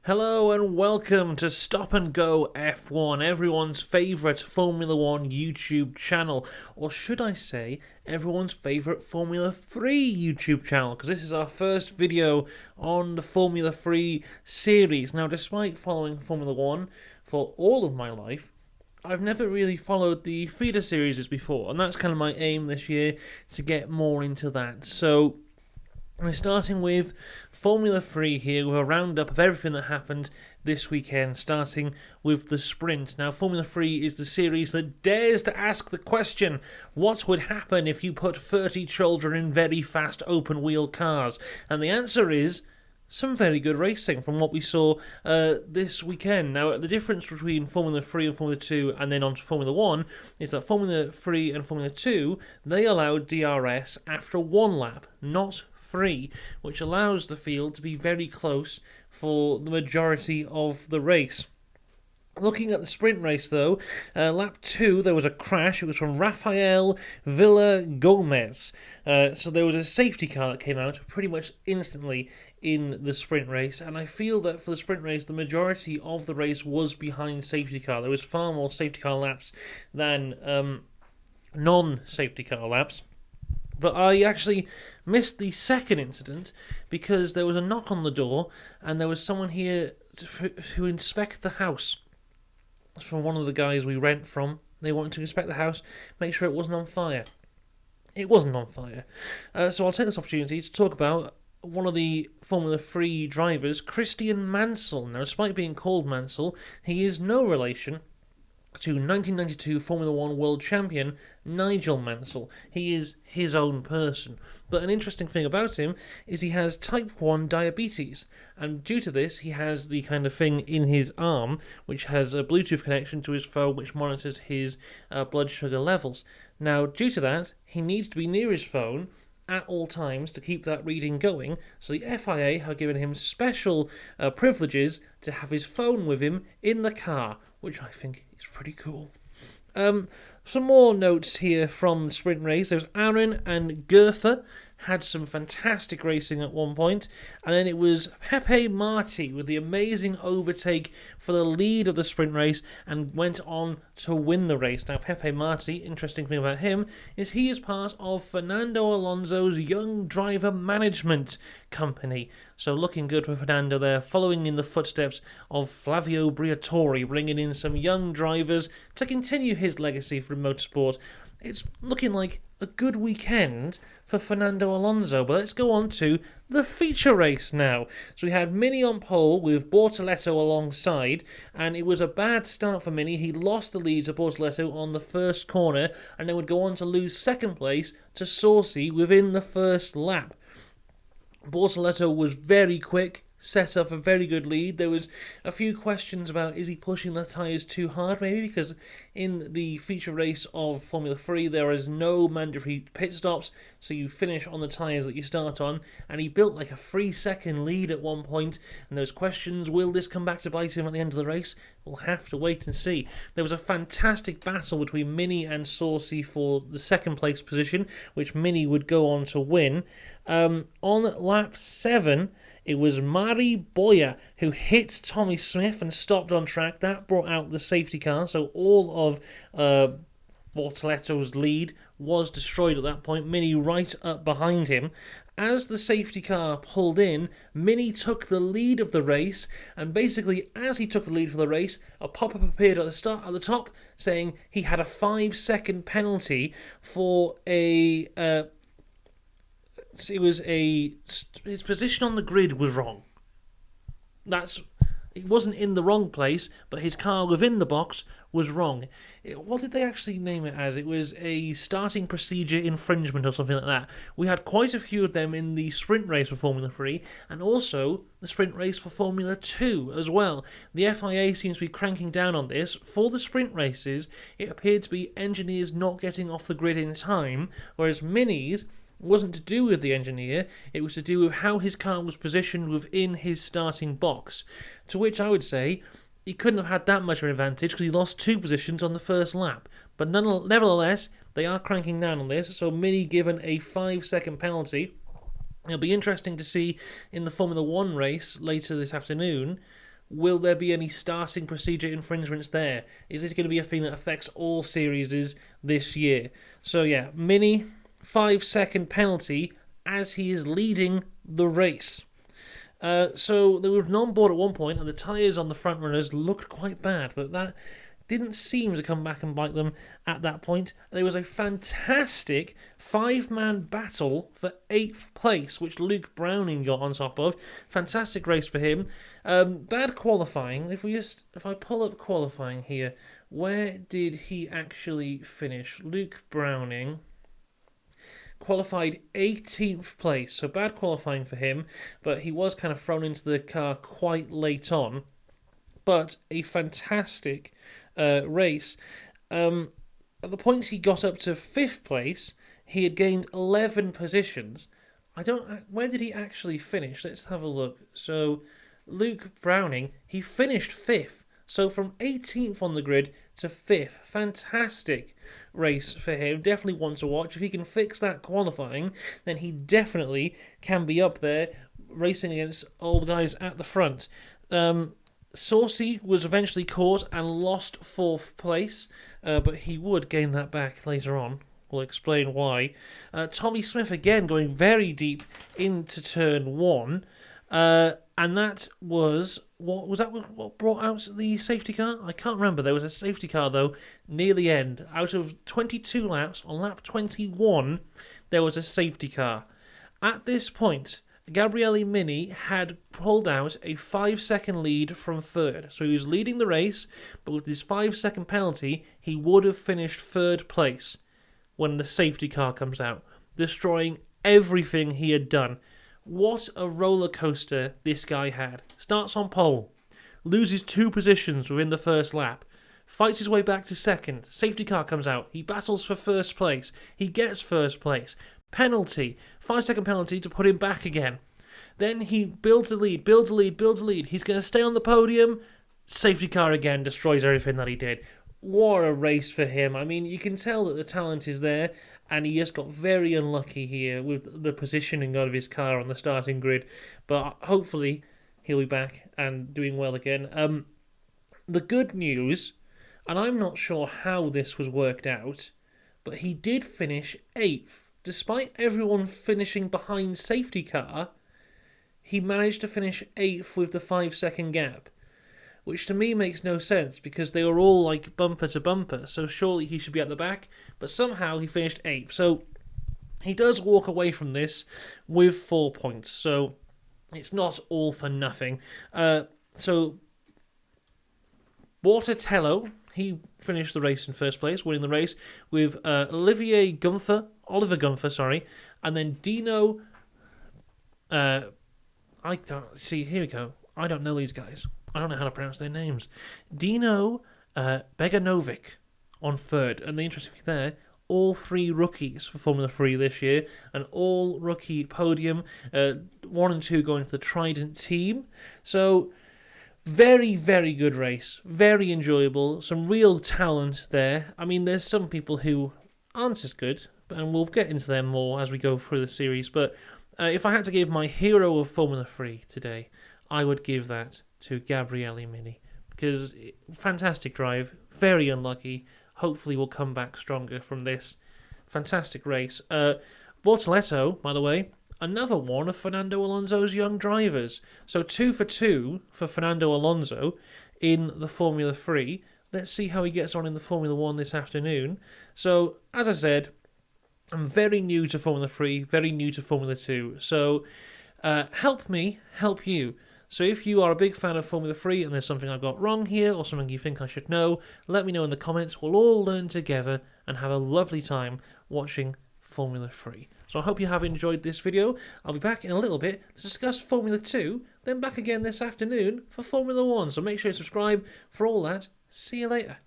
Hello and welcome to Stop and Go F1, everyone's favourite Formula 1 YouTube channel, or should I say, everyone's favourite Formula 3 YouTube channel, because this is our first video on the Formula 3 series. Now, despite following Formula 1 for all of my life, I've never really followed the feeder series before, and that's kind of my aim this year, to get more into that. So we're starting with Formula 3 here, with a roundup of everything that happened this weekend, starting with the sprint. Now, Formula 3 is the series that dares to ask the question, what would happen if you put 30 children in very fast open-wheel cars? And the answer is some very good racing from what we saw this weekend. Now, the difference between Formula 3 and Formula 2 and then on to Formula 1 is that Formula 3 and Formula 2, they allowed DRS after one lap, not three, which allows the field to be very close for the majority of the race. Looking at the sprint race, though, lap 2, there was a crash. It was from Rafael Villa-Gomez. So there was a safety car that came out pretty much instantly in the sprint race, and I feel that for the sprint race, the majority of the race was behind safety car. There was far more safety car laps than non-safety car laps. But I actually missed the second incident because there was a knock on the door and there was someone here who inspected the house. From one of the guys we rent from. They wanted to inspect the house, make sure it wasn't on fire. It wasn't on fire. So I'll take this opportunity to talk about one of the Formula 3 drivers, Christian Mansell. Now, despite being called Mansell, he is no relation to 1992 Formula 1 World Champion Nigel Mansell. He is his own person. But an interesting thing about him is he has type 1 diabetes, and due to this he has the kind of thing in his arm which has a Bluetooth connection to his phone which monitors his blood sugar levels. Now, due to that, he needs to be near his phone at all times to keep that reading going, so the FIA have given him special privileges to have his phone with him in the car, which I think is pretty cool. Some more notes here from the sprint race. There was Aaron and Goethe had some fantastic racing at one point, and then it was Pepe Marti with the amazing overtake for the lead of the sprint race and went on to win the race. Now, Pepe Marti, interesting thing about him is he is part of Fernando Alonso's young driver management company. So looking good for Fernando there, following in the footsteps of Flavio Briatore, bringing in some young drivers to continue his legacy from motorsport. It's looking like a good weekend for Fernando Alonso, but let's go on to the feature race now. So we had Minnie on pole with Bortoleto alongside, and it was a bad start for Minnie. He lost the lead to Bortoleto on the first corner, and then would go on to lose second place to Saucy within the first lap. Bortoleto was very quick, set up a very good lead. There was a few questions about, is he pushing the tyres too hard maybe, because in the feature race of Formula 3 there is no mandatory pit stops, so you finish on the tyres that you start on, and he built like a 3-second lead at one point, and those questions, will this come back to bite him at the end of the race? We'll have to wait and see. There was a fantastic battle between Minnie and Saucy for the second place position, which Minnie would go on to win. On lap 7, it was Mari Boya who hit Tommy Smith and stopped on track. That brought out the safety car, so all of Bortoleto's lead was destroyed at that point. Minnie right up behind him. As the safety car pulled in, Minnie took the lead of the race, and basically as he took the lead for the race, a pop-up appeared at the top saying he had a 5-second penalty for his position on the grid was wrong. He wasn't in the wrong place, but his car within the box was wrong. What did they actually name it as? It was a starting procedure infringement or something like that. We had quite a few of them in the sprint race for Formula 3, and also the sprint race for Formula 2 as well. The FIA seems to be cranking down on this. For the sprint races, it appeared to be engineers not getting off the grid in time, whereas Minnie's wasn't to do with the engineer, it was to do with how his car was positioned within his starting box. To which I would say, he couldn't have had that much of an advantage because he lost 2 positions on the first lap. But nevertheless, they are cranking down on this, so Minnie given a 5-second penalty. It'll be interesting to see in the Formula 1 race later this afternoon Will there be any starting procedure infringements there? Is this going to be a thing that affects all series this year? So yeah, Minnie, 5-second penalty as he is leading the race. So there was an on-board at one point, and the tyres on the front runners looked quite bad, but that didn't seem to come back and bite them at that point. There was a fantastic 5-man battle for 8th place, which Luke Browning got on top of. Fantastic race for him. Bad qualifying. If I pull up qualifying here, where did he actually finish? Luke Browning qualified 18th place, so bad qualifying for him, but he was kind of thrown into the car quite late on. But a fantastic race. At the points he got up to 5th place, he had gained 11 positions. Where did he actually finish? Let's have a look. So, Luke Browning, he finished 5th. So from 18th on the grid to 5th. Fantastic race for him. Definitely one to watch. If he can fix that qualifying, then he definitely can be up there racing against old guys at the front. Saucy was eventually caught and lost 4th place, but he would gain that back later on. We'll explain why. Tommy Smith again going very deep into turn 1, and that was what brought out the safety car? I can't remember. There was a safety car though near the end. Out of 22 laps, on lap 21, there was a safety car. At this point, Gabriele Minì had pulled out a 5-second lead from 3rd. So he was leading the race, but with his 5-second penalty, he would have finished 3rd place when the safety car comes out, destroying everything he had done. What a roller coaster this guy had. Starts on pole, loses 2 positions within the first lap, fights his way back to 2nd, safety car comes out, he battles for 1st place, he gets 1st place, penalty, 5-second penalty to put him back again. Then he builds a lead, he's going to stay on the podium, safety car again, destroys everything that he did. What a race for him. I mean, you can tell that the talent is there, and he just got very unlucky here with the positioning of his car on the starting grid, but hopefully he'll be back and doing well again. The good news, and I'm not sure how this was worked out, but he did finish 8th. Despite everyone finishing behind safety car, he managed to finish 8th with the 5-second gap, which to me makes no sense because they were all like bumper to bumper, so surely he should be at the back, but somehow he finished 8th. So he does walk away from this with 4 points, so it's not all for nothing. So Bortoleto, he finished the race in 1st place, winning the race with Oliver Gunther, and then Dino. Here we go. I don't know these guys. I don't know how to pronounce their names. Dino Beganovic on 3rd, and the interesting thing there, all 3 rookies for Formula 3 this year, an all-rookie podium, 1 and 2 going to the Trident team. So very, very good race, very enjoyable, some real talent there. I mean, there's some people who aren't as good, and we'll get into them more as we go through the series, but if I had to give my hero of Formula 3 today, I would give that to Gabriele Minì, because fantastic drive, very unlucky, hopefully will come back stronger from this fantastic race. Bortoleto, by the way, another one of Fernando Alonso's young drivers, so 2 for 2 for Fernando Alonso in the Formula 3. Let's see how he gets on in the Formula 1 this afternoon. So, as I said, I'm very new to Formula 3, very new to Formula 2, so help me help you. So if you are a big fan of Formula 3 and there's something I've got wrong here or something you think I should know, let me know in the comments. We'll all learn together and have a lovely time watching Formula 3. So I hope you have enjoyed this video. I'll be back in a little bit to discuss Formula 2, then back again this afternoon for Formula 1. So make sure you subscribe for all that. See you later.